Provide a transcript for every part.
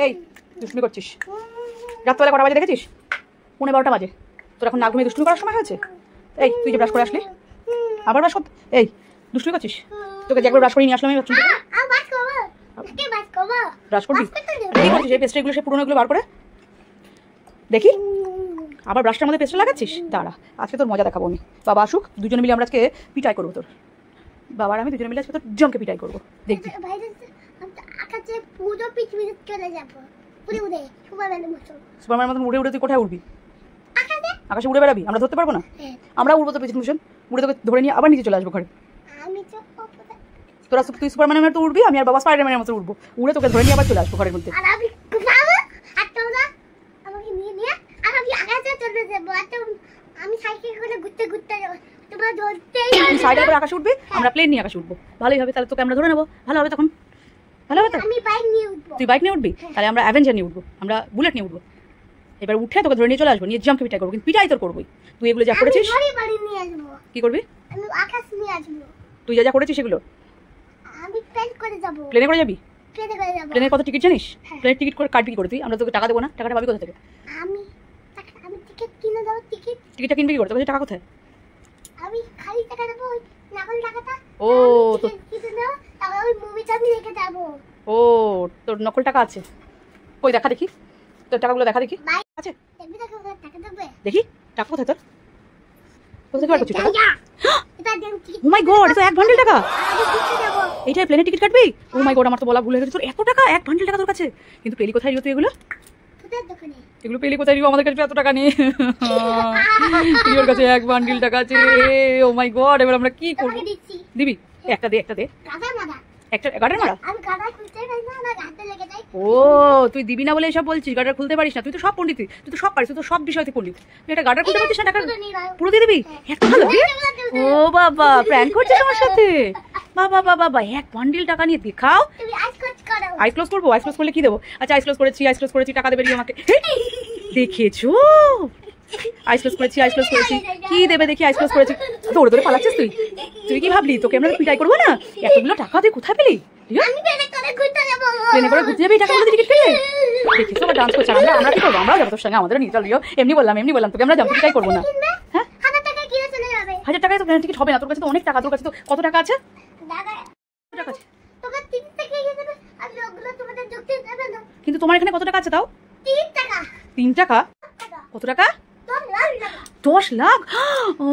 এই দুষ্টুমি করছিস? রাত্রেবেলা কটা বাজে দেখেছিস? 11:30 বাজে। তোর এখন না ঘুমিয়ে দুষ্টুমি করার সময় হয়েছে? এই তুই যে ব্রাশ করে আসলি আবার ব্রাশ করতে, এই দুষ্টুমি করছিস? তোকে যে একবার ব্রাশ করে নিয়ে আসলাম আমি বাথরুম থেকে। ব্রাশ করবি? কি করছিস? এই পেস্ট্রিগুলো সে পুরোনোগুলো বার করে দেখি। আবার ব্রাশটার মধ্যে পেস্টটা লাগাচ্ছিস? দাঁড়া, আজকে তোর মজা দেখাবো আমি। বাবা আসুক, দুজনে মিলে আমরা আজকে পিটাই করবো তোর। বাবার আমি দুজনে মিলে আজকে তোর জমকে পিটাই করবো, দেখবি। সুপারম্যানের মতন উড়ে উড়ে তুই কোথায় উড়বি? আকাশে উড়ে বেড়াবি? আমরা ধরতে পারবো না? আমরা উড়বো তো পিছন উড়ে তোকে ধরে নিয়ে আবার নিচে চলে আসবো ঘরে। তোরা তুই সুপারম্যানের মতো উড়বি, আমি আর বাবা স্পাইডারম্যানের মতো উড়বো, উড়ে তোকে ধরে নিয়ে আবার চলে আসবো ঘরের মধ্যে। তুই সাইকেল করে আকাশে উঠবি, আমরা প্লেন নিয়ে আকাশে উঠবো। ভালোই হবে, তাহলে তোকে আমরা ধরে নেবো, ভালো হবে তখন। ভালো হবে তো? তুই বাইক নিয়ে উঠবি, তাহলে আমরা অ্যাভেঞ্জার নিয়ে উঠবো, আমরা বুলেট নিয়ে উঠবো। এবার উঠে তোকে ধরে নিয়ে চলে আসবো, নিয়ে জাম্পকে পিটাই করবো, কিন্তু পিটাই তোর করবোই। তুই এগুলো যা করেছিস কি করবি? তুই যা যা করেছিস সেগুলো প্লেনে করে যাবি? প্লেনের কত টিকিট জানিস? প্লেনের টিকিট করে কাটবি কি করে তুই? আমরা তোকে টাকা দেবো না, টাকাটা পাবি কোথা থেকে? টিকিটটা কিনবি কি করে? তোর টাকা কোথায়? ও ও তোর নকল টাকা আছে? কই দেখা দেখি, তোর টাকাগুলো দেখা দেখি। আছে দেখি, টাকা কোথায় তোর? কোথা থেকে বার করছিস টাকা? ও মাই গড, এটা 1 বান্ডিল টাকা। এইটাই প্লেনের টিকিট কাটবি? ও মাই গড, আমার তো বলা ভুল হয়ে গেছে। তোর এত টাকা, 1 বান্ডিল টাকা তোর কাছে? কিন্তু পেলি কোথায় তুই এগুলো? এগুলো পেলি কোথায়? আমাদের কাছে এত টাকা নেই। তোর কাছে 1 বান্ডিল টাকা আছে। ও মাই গড, এবার আমরা কি করব? দিবি? একটা দে, একটা দে। একটা গার্ডার মারা? ও তুই দিবি না বলে এসব বলছিস? গার্ডার খুলতে পারিস না? তুই তো সব পণ্ডিত, তুই তো সব পারিস, তুই তো সব বিষয়তে পণ্ডিত। তুই একটা গার্ডার খুলতে পারছিস না? টাকা পুরো দিয়ে দিবি? এত ভালো? ও বাবা, প্র্যাঙ্ক করছিস আমার সাথে? বাবা বাবা বাবা, 1 বান্ডিল টাকা নিয়ে দেখাও। আইস ক্লোজ করবো? আইস ক্লোজ করলে কি দেবো? আচ্ছা আইস ক্লোজ করেছি, টাকা দেবে আমাকে। দেখেছো? আইস ক্লোজ করেছি, কি দেবে দেখি? আইস ক্লোজ করেছি। দৌড়ে দৌড়ে পালাচ্ছিস তুই? তুই কি ভাবলি তোকে আমরা পিটাই করবো না? এতগুলো টাকা তুই কোথায় পেলি? প্লেনে করে ঘুরতে যাবি টাকাগুলো টিকিট কেটে? দেখিস আবার ডান্স করছে। আমরা কি করবো? আমরা যাবো তোর সঙ্গে, আমাদের নিয়ে চলিও। এমনি বললাম তোকে আমরা যাবো, পিটাই করবো না। হ্যাঁ 1000 টাকায় তো প্লেন টিকিট হবে না। তোর কাছে তো অনেক টাকা। তোর কাছে তো কত টাকা আছে? কিন্তু তোমার এখানে কত টাকা আছে তাও? 3 টাকা? কত টাকা? 10 লাখ? ও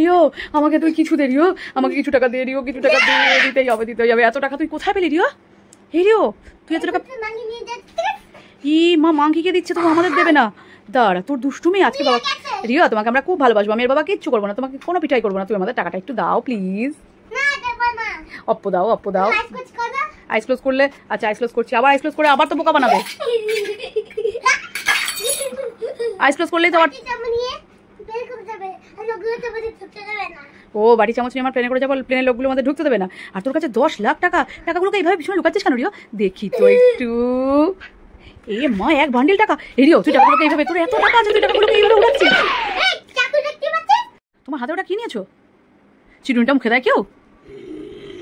রিও, আমাকে তুই কিছু দে রিও, আমাকে কিছু টাকা দে রিও, কিছু টাকা দিতেই হবে। এত টাকা তুই কোথায় পেলি রিও? হে রিও, তুই এত টাকা? ই মা, মাংকিকে দিচ্ছে তো, আমাদের দেবে না। দাঁড়া, তোর দুষ্টুমি আজকে। বাবা রিও, তোমাকে আমরা খুব ভালোবাসবো, আমি এর বাবা কিচ্ছু করবো না, তোমাকে কোনো পিটাই করবো না। তুমি আমাদের টাকাটা একটু দাও প্লিজ। অপ্পো দাও। আইস ক্লোজ করলে? আচ্ছা আইস ক্লোজ করছি, আবার আইস ক্লোজ করে আবার তো বোকা বানাবে। আইস ক্লোজ করলেই তো ও বাড়ি চামচ নিয়ে আমার প্লেনে করে যাবো, প্লেনের লোকগুলো আমাদের ঢুকতে দেবে না। আর তোর কাছে 10 লাখ টাকা, টাকাগুলোকে এইভাবে ভীষণ লুকাচ্ছিস কেন রিও? দেখি তো একটু। এ মা, 1 বান্ডিল টাকা। রিও, তুই টাকাগুলোকে এইভাবে, তোর এত টাকা আছে, তুই টাকাগুলোকে এইভাবে উড়াচ্ছিস? তোমার হাতে ওটা কি নিয়েছো? চিরুনিটা মুখে দেয় কেউ?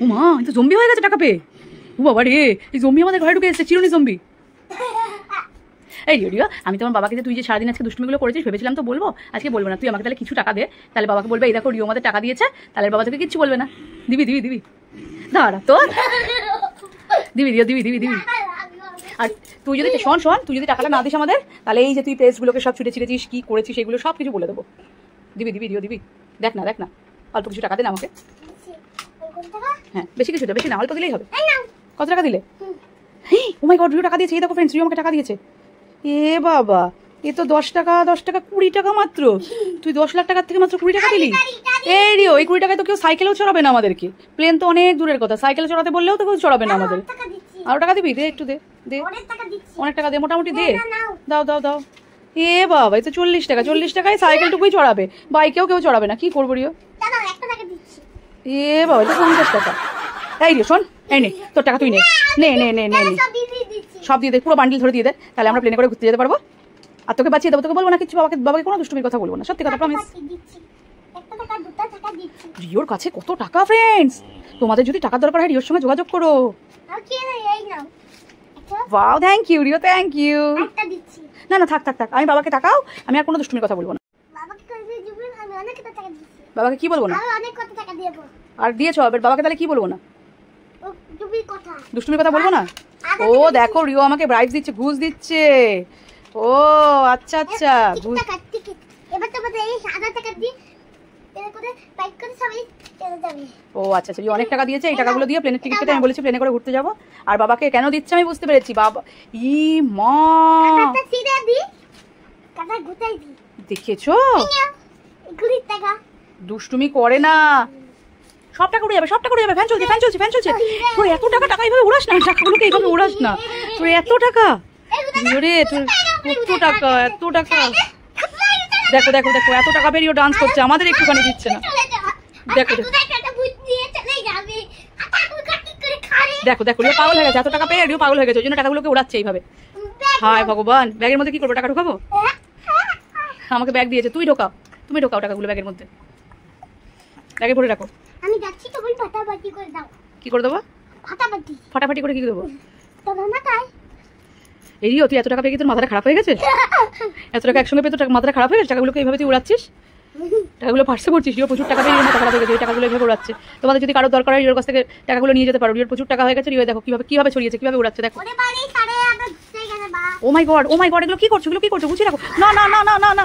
ও মা, এই তো জম্বি হয়ে গেছে টাকা পেয়ে। ও বাবা রে, এই জম্বি আমাদের ঘরে ঢুকে এসেছে, চিরুনি জম্বি। এই রিও, আমি তোমার বাবাকে যে তুই যে সারাদিন আজকে দুষ্টুমিগুলো করেছিস ভেবেছিলাম তো বলবো, আজকে বলবো না। তুই আমাকে তাহলে কিছু টাকা দে, তাহলে বাবাকে বলবে এই দেখো রিও আমাদের টাকা দিয়েছে, তাহলে বাবা তোকে কিচ্ছু বলবে না। দিবি? দাঁড়া তো, দিবি। আর তুই যদি তুই যদি টাকাটা না দিস আমাদের, তাহলে এই যে তুই পেস্টগুলোকে সব ছুটে ছিঁড়েছিস, কি করেছিস, সেগুলো সব কিছু বলে দেবো। দিবি রিও, দিবি? দেখ না অল্প কিছু টাকা দেন আমাকে। হ্যাঁ, বেশি কিছু, বেশি না, অল্প দিলেই হবে। কত টাকা দিলে? ও মাই গড, রিও টাকা দিয়েছে। এই দেখো ফ্রেন্ডস, রিও আমাকে টাকা দিয়েছে। এ বাবা, এ তো 10 টাকা 20 টাকা মাত্র। তুই 10 লাখ টাকার থেকে মাত্র 20 টাকা দিলি? এই রিও, এই 20 টাকায় তো কেউ সাইকেলেও চড়াবে না আমাদেরকে। প্লেন তো অনেক দূরের কথা, সাইকেলে চড়াতে বললেও তো কেউ চড়াবে না আমাদের। আরো টাকা দিবি? দে একটু, দে। অনেক টাকা দে, মোটামুটি দে। দাও। এ বাবা, এই তো 40 টাকা। 40 টাকায় সাইকেলটুকুই চড়াবে, বাইকেও কেউ চড়াবে না। কি করবো রিও? এ বাবা, এটা 50 টাকা। এই রিও শোন, এই নে তোর টাকা, তুই নে। সব দিয়ে দে, পুরো বান্ডিল ধরে দিয়ে দে, তাহলে আমরা প্লেনে করে ঘুরতে যেতে পারবো। আর তোকে বাঁচিয়ে দেবো, তোকে বলবো না কিছু, বাবাকে কোনো দুষ্টুমির কথা বলবো না, সত্যি কথা প্রমিস। রিওর কাছে কত টাকা ফ্রেন্ডস, তোমাদের যদি টাকার দরকার হয় রিওর সঙ্গে যোগাযোগ করো। Wow thank you Rio, thank you. একটা দিচ্ছি। না না থাক থাক থাক, আমি বাবাকে টাকাও, আমি আর কোনো দুষ্টুমির কথা বলবো না। বাবাকে কই দিবেন? আমি অনেক টাকা দিচ্ছি। বাবাকে কি বলবো না? আমি অনেক কত টাকা দেব। আর দিয়েছো, এবার বাবাকে তাহলে কি বলবো না? ও তুমি কথা। দুষ্টুমির কথা বলবো না? ও দেখো রিও আমাকে ব্রাইব দিচ্ছে, ঘুষ দিচ্ছে। ও আচ্ছা আচ্ছা, ঘুষ। টাকা টিকিট। এবার তো বলে এই 1000 টাকা দি এর করে প্যাক করে সবাই চলে যাবে। ও আচ্ছা আচ্ছা, অনেক টাকা দিয়েছে, এই টাকাগুলো দিয়ে প্লেনের টিকিট কেটে আমি বলেছি প্লেনে করে ঘুরতে যাবো। আর বাবাকে কেন দিচ্ছে আমি বুঝতে পেরেছি। বাবা ই মা, টাকাটা সিধা দি, টাকা গুটাই দি। দেখেছো এগুলি টাকা দুষ্টুমি করে না, সব টাকা উড়ে যাবে, সব টাকা উড়ে যাবে। ফ্যান চলছে, ফ্যান চলছে, ফ্যান চলছে। তোর এত টাকা, টাকা এইভাবে উড়াস না, টাকাগুলোকে এইভাবে উড়াস না। তোর এত টাকা রে, তোর কত টাকা, এত টাকা। দেখো দেখো দেখো, এত টাকা বেরিয়েও ডান্স করছে, আমাদের একটুখানি দিচ্ছে না। দেখো দেখো দেখো, রিও পাগল হয়ে গেছে, এত টাকা পেয়ে রিও পাগল হয়ে গেছে, ওই জন্য টাকাগুলোকে উড়াচ্ছে এইভাবে। হায় ভগবান, ব্যাগের মধ্যে কি করবো? টাকা ঢোকাবো? আমাকে ব্যাগ দিয়েছে, তুই ঢোকাও, তুমি ঢোকাও টাকাগুলো ব্যাগের মধ্যে, ব্যাগে ভরে রাখো। আমি যাচ্ছি, তুমি ফাটাফাটি করে দাও। কি করে দেবো? ফাটাফাটি ফাটাফাটি করে কি দেবো? তোমার মাথায়। এই রিও, তুই এত টাকা পেয়ে কি তোর মাথাটা খারাপ হয়ে গেছে? এত টাকা একসঙ্গে পেয়ে তোর মাথাটা খারাপ হয়ে গেছে? টাকাগুলোকে এইভাবে তুই উড়াচ্ছিস, টাকাগুলো ফার্সে করছিস। রিও প্রচুর টাকা পেয়ে মাথা খারাপ হয়ে গেছে, ওই টাকাগুলো এইভাবে উড়াচ্ছে। তোমাদের যদি কারোর দরকার হয় রিওর কাছ থেকে টাকাগুলো নিয়ে যেতে পারো। রিওর প্রচুর টাকা হয়ে গেছে, রিও দেখো কিভাবে কিভাবে ছড়িয়েছে, কিভাবে উড়াচ্ছে দেখো। ওরে বাড়ি সাড়ে আমরা ঘুরতে গেছে বা। ও মাই গড, ও মাই গড, এগুলো কি করছো, এগুলো কি করছো? গুছিয়ে রাখো। না না না না না না,